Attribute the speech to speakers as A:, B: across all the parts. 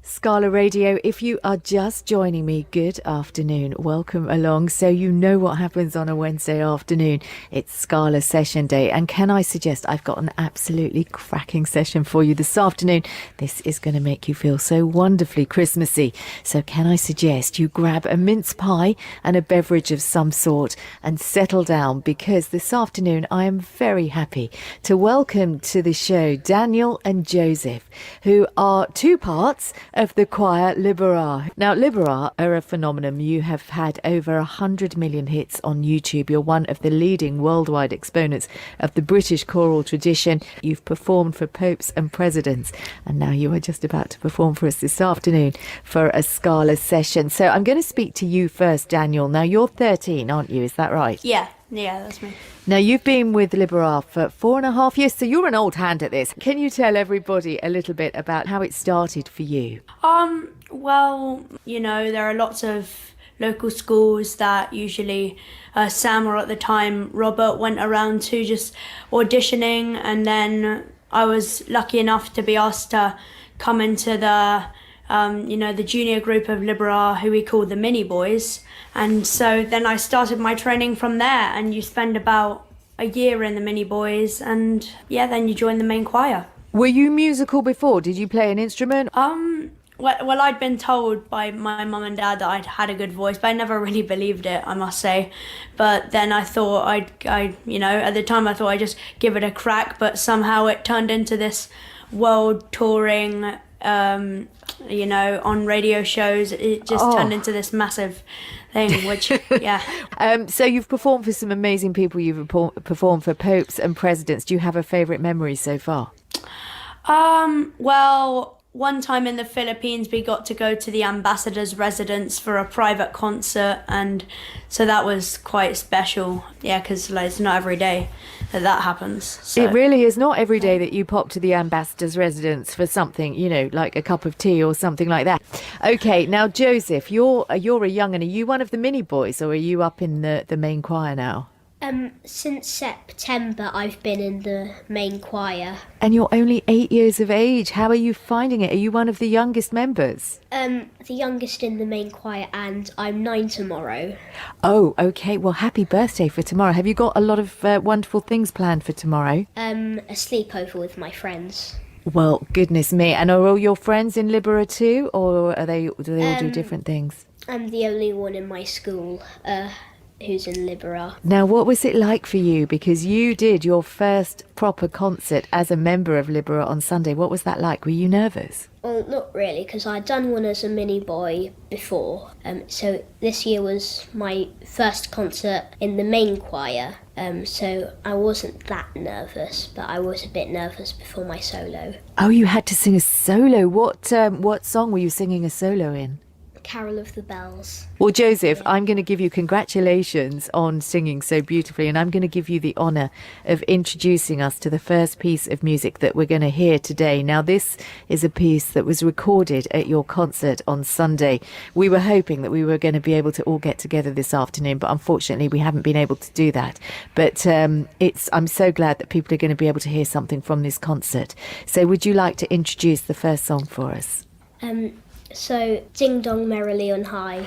A: Scala Radio, if you are just joining me, good afternoon. Welcome along. So you know what happens on a Wednesday afternoon. It's Scala Session Day. And can I suggest I've got an absolutely cracking session for you this afternoon. This is going to make you feel so wonderfully Christmassy. So can I suggest you grab a mince pie and a beverage of some sort and settle down, because this afternoon I am very happy to welcome to the show Daniel and Joseph, who are two parts of the choir Libera. Now, Libera are a phenomenon. You have had over 100 million hits on YouTube. You're one of the leading worldwide exponents of the British choral tradition. You've performed for popes and presidents, and now you are just about to perform for us this afternoon for a Scala session. So I'm going to speak to you first, Daniel. Now, you're 13, aren't you? Is that right?
B: Yeah, that's me.
A: Now, you've been with Libera for 4.5 years, so you're an old hand at this. Can you tell everybody a little bit about how it started for you?
B: Well, there are lots of local schools that usually Sam, or at the time Robert, went around to just auditioning, and then I was lucky enough to be asked to come into the junior group of Libera, who we call the Mini Boys. And so then I started my training from there, and you spend about a year in the Mini Boys, and then you join the main choir.
A: Were you musical before? Did you play an instrument?
B: Well, I'd been told by my mum and dad that I'd had a good voice, but I never really believed it, I must say. But then I thought at the time I thought I'd just give it a crack, but somehow it turned into this world touring, on radio shows. It just turned into this massive thing, which, yeah.
A: So you've performed for some amazing people. You've performed for popes and presidents. Do you have a favourite memory so far?
B: Well, one time in the Philippines, we got to go to the ambassador's residence for a private concert, and so that was quite special. Yeah, because it's not every day that happens. So.
A: It really is not every day that you pop to the ambassador's residence for something, like a cup of tea or something like that. Okay, now Joseph, you're a young'un. Are you one of the Mini Boys, or are you up in the main choir now?
C: Since September, I've been in the main choir.
A: And you're only 8 years of age. How are you finding it? Are you one of the youngest members?
C: The youngest in the main choir, and I'm 9 tomorrow.
A: Oh, okay. Well, happy birthday for tomorrow. Have you got a lot of wonderful things planned for tomorrow?
C: A sleepover with my friends.
A: Well, goodness me. And are all your friends in Libera too, or do they all do different things?
C: I'm the only one in my school who's in Libera.
A: Now, what was it like for you? Because you did your first proper concert as a member of Libera on Sunday. What was that like? Were you nervous?
C: Well, not really, because I'd done one as a mini boy before. So this year was my first concert in the main choir. So I wasn't that nervous, but I was a bit nervous before my solo.
A: Oh, you had to sing a solo. What song were you singing a solo in?
C: Carol of the Bells.
A: Well, Joseph, I'm going to give you congratulations on singing so beautifully, and I'm going to give you the honour of introducing us to the first piece of music that we're going to hear today. Now, this is a piece that was recorded at your concert on Sunday. We were hoping that we were going to be able to all get together this afternoon, but unfortunately we haven't been able to do that. But I'm so glad that people are going to be able to hear something from this concert. So would you like to introduce the first song for us?
C: So, Ding Dong Merrily on High.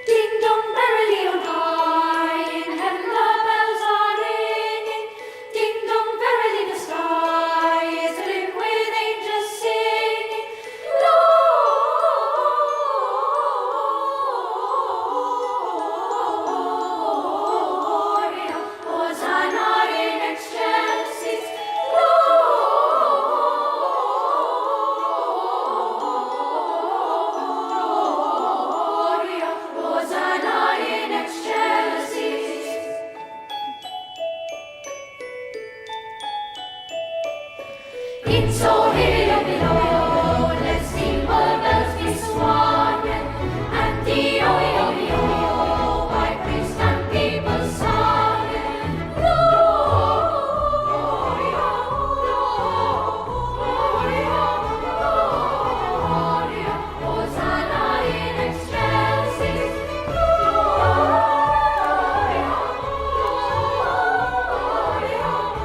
D: Ding dong merrily on high, in heaven the bells are ringing. Ding dong merrily the sky is lit with angels singing. Gloria, Hosanna in excelsis. Gloria, Hosanna in excelsis. It's so hill below, let's sing all bells be swinging, and the oh, by priest and people singing. Gloria, Gloria, Gloria, Hosanna in excelsis. Gloria, Gloria,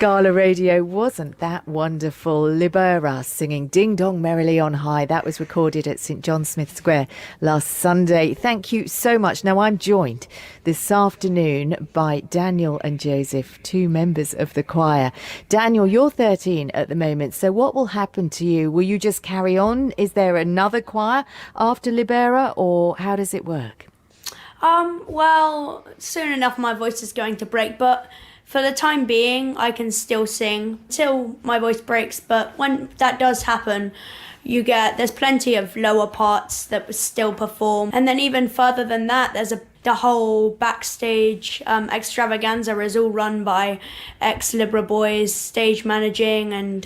A: Scala Radio. Wasn't that wonderful? Libera singing Ding Dong Merrily on High. That was recorded at St John Smith Square last Sunday. Thank you so much. Now, I'm joined this afternoon by Daniel and Joseph, two members of the choir. Daniel, you're 13 at the moment, so what will happen to you? Will you just carry on? Is there another choir after Libera, or how does it work?
B: Well, soon enough my voice is going to break, but for the time being I can still sing till my voice breaks. But when that does happen, there's plenty of lower parts that still perform, and then even further than that, the whole backstage extravaganza is all run by ex-Libera boys, stage managing and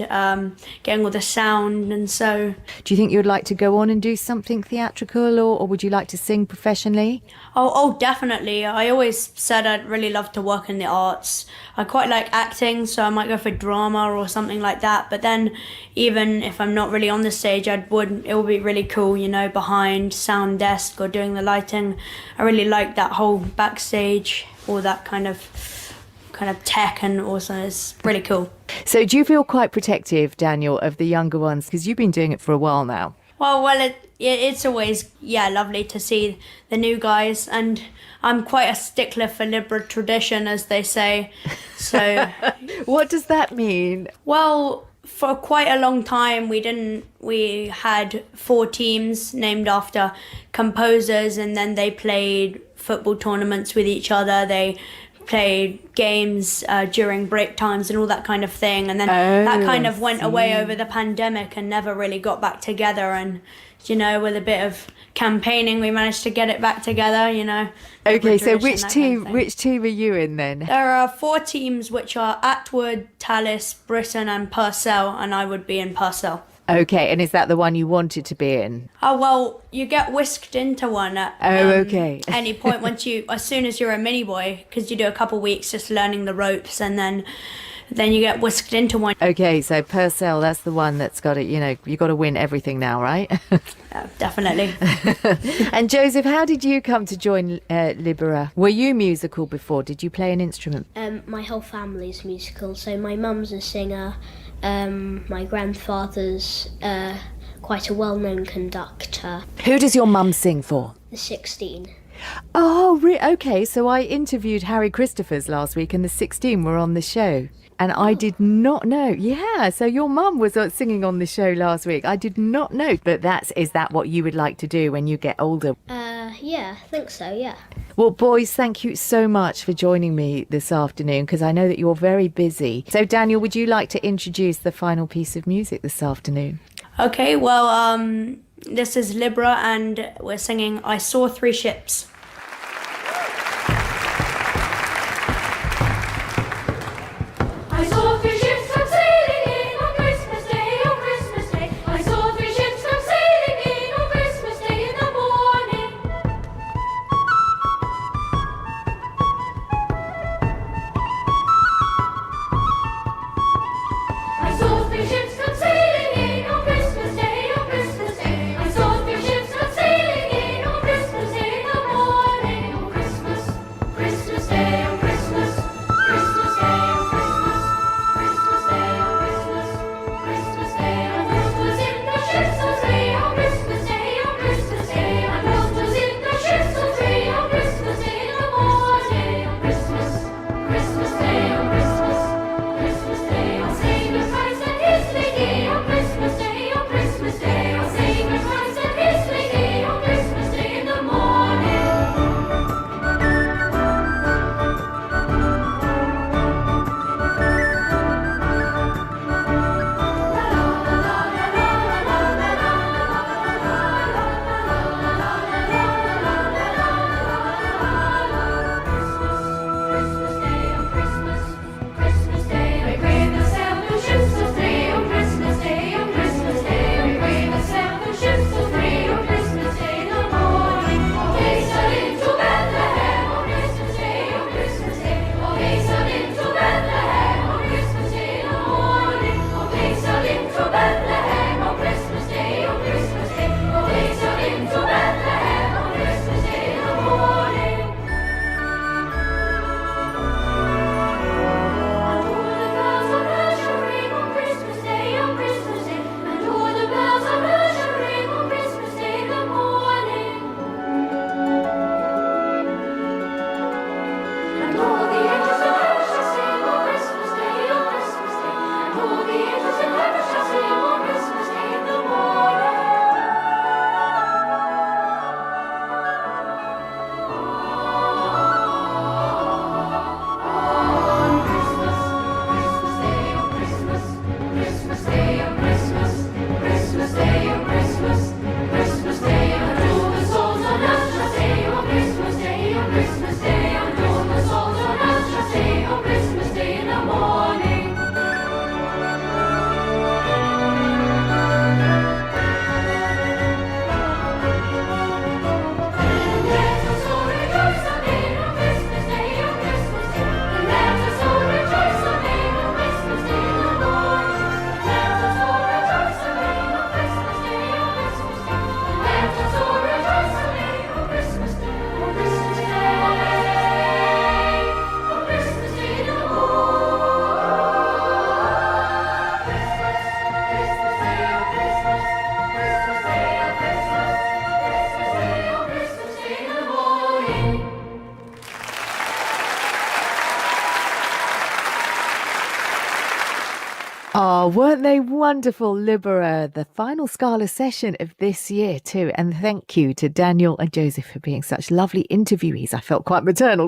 B: getting all the sound. And so,
A: do you think you'd like to go on and do something theatrical, or would you like to sing professionally?
B: Oh, definitely. I always said I'd really love to work in the arts. I quite like acting, so I might go for drama or something like that. But then, even if I'm not really on the stage, it would be really cool, behind sound desk or doing the lighting. I really like that whole backstage, all that kind of tech, and also it's really cool.
A: So do you feel quite protective, Daniel, of the younger ones, because you've been doing it for a while now?
B: Well, it's always lovely to see the new guys, and I'm quite a stickler for Libera tradition, as they say. So
A: what does that mean?
B: Well, for quite a long time we had 4 teams named after composers, and then they played football tournaments with each other. They played games during break times and all that kind of thing, and then that kind of went away over the pandemic and never really got back together. And with a bit of campaigning we managed to get it back together.
A: Okay, so which team are you in then?
B: There are 4 teams, which are Atwood, Tallis, Britain and Purcell, and I would be in Purcell.
A: Okay, and is that the one you wanted to be in?
B: Oh, well, you get whisked into one at any point as soon as you're a mini boy, because you do a couple weeks just learning the ropes, and then you get whisked into one.
A: Okay, so Purcell, that's the one that's got it, you got to win everything now, right?
B: Definitely.
A: And Joseph, how did you come to join Libera? Were you musical before? Did you play an instrument?
C: My whole family's musical, so my mum's a singer. My grandfather's quite a well-known conductor.
A: Who does your mum sing for?
C: The 16.
A: Oh, okay. So I interviewed Harry Christophers last week, and the 16 were on the show. And I did not know. Yeah, so your mum was singing on the show last week. I did not know. But is that what you would like to do when you get older?
C: Yeah, I think so, yeah.
A: Well, boys, thank you so much for joining me this afternoon, because I know that you're very busy. So, Daniel, would you like to introduce the final piece of music this afternoon?
B: Okay, well, this is Libera, and we're singing I Saw 3 Ships.
D: I saw 3 ships come sailing in on Christmas Day, on Christmas Day. I saw 3 ships come sailing in on Christmas Day in the morning. I saw 3 ships come sailing in on Christmas Day, on Christmas Day. I saw 3 ships come sailing in on Christmas Day in the morning.
A: Oh, weren't they wonderful, Libera? The final Scala session of this year too. And thank you to Daniel and Joseph for being such lovely interviewees. I felt quite maternal.